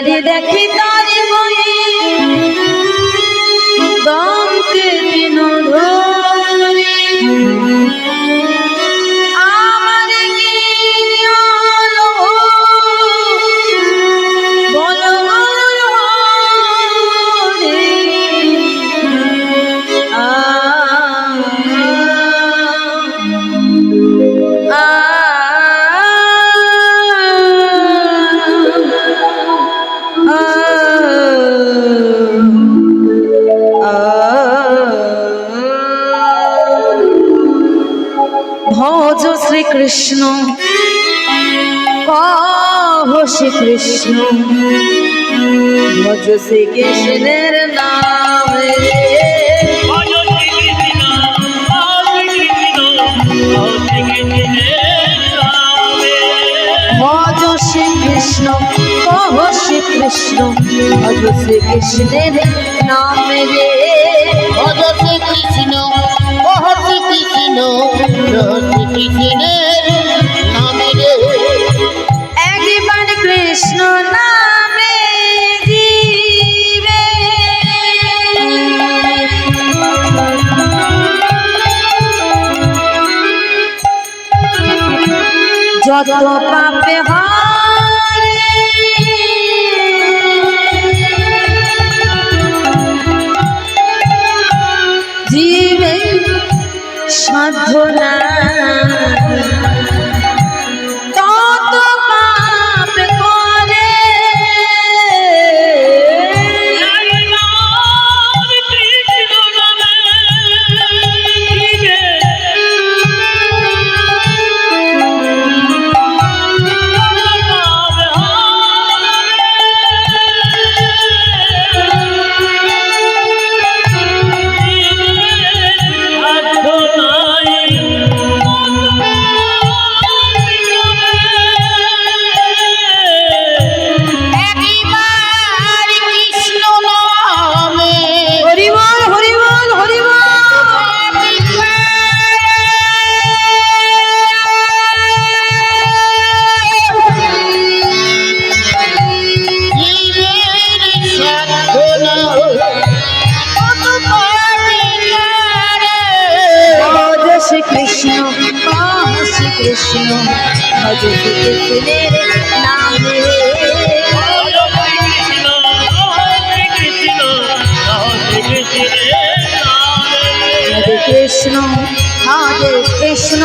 বারে দেখি তার বয়ে দমকে দিন ধরে আমার ভজ শ্রীকৃষ্ণ কহ শ্রীকৃষ্ণ ভজ শ্রীকৃষ্ণের নাম ভজ শ্রীকৃষ্ণ কহ শ্রীকৃষ্ণ ভজ শ্রীকৃষ্ণের নাম রে ভজ শ্রীকৃষ্ণ কহ শ্রীকৃষ্ণ শ্রীকৃষ্ণের নামে রে একবার কৃষ্ণ নামে জীবে যত পাপে হয় জীবে সাধনা তত পাপ করে কৃষ্ণ শ্রীকৃষ্ণ ভজ শ্রীকৃষ্ণের নাম রে হরে কৃষ্ণ হরে Krishna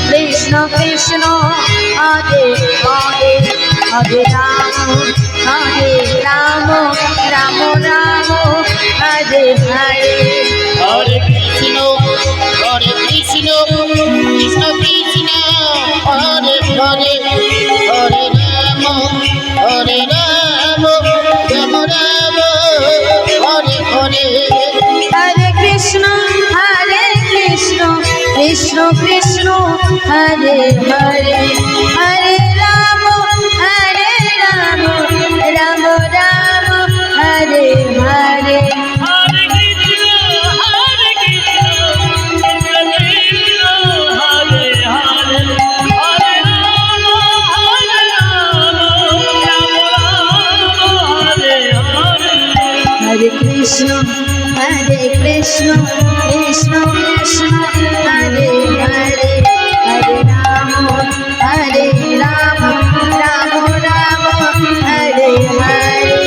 Krishna Krishna Hare Hare Hare Ram Ram Ram Hare Hare Hare Krishna Krishna Krishna Hare Hare Hare Ram Ram Ram Hare Hare Hare Krishna Krishna Krishna Hare Hare Hare Ram Ram Ram Hare Hare Hare Krishna, Krishna Krishna, Hare Hare, Hare Rama, Rama Rama, Hare Hare. Hare Krishna, Krishna Krishna, Hare Hare, Hare Rama, Rama Rama, Hare Hare.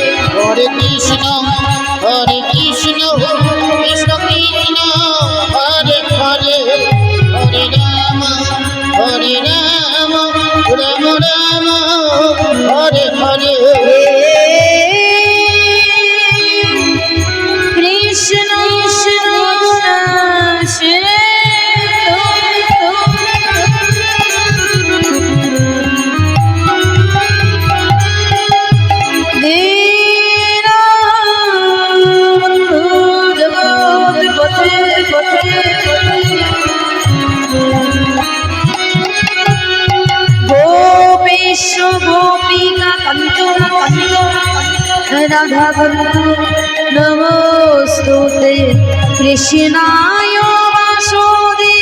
Radha बंधु नमोस्तुते कृष्णाय वासुदेवाय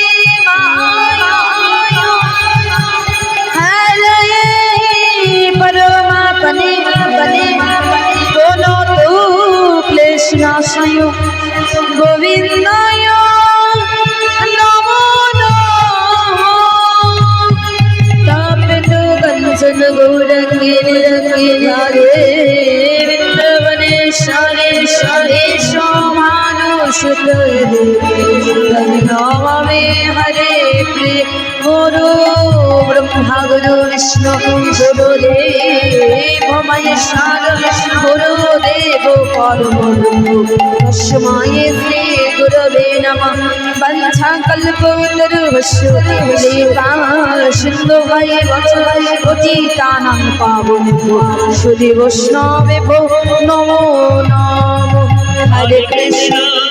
हरये परमात्मने गौरंगे निरंगे राधे वृंदावनेश्वरे श्वेशो मानुषुत नमामि हरे गुरु ब्रह्मा गुरु विष्णु गुरुदेव महेश्वर गुरुदेव परम तस्मै श्री गुरवे नमः वंशाकल्पतरुश्च कृपा सिन्धु पतितानां पावनेभ्यो श्री वैष्णवेभ्यो नमो नमः हरे कृष्ण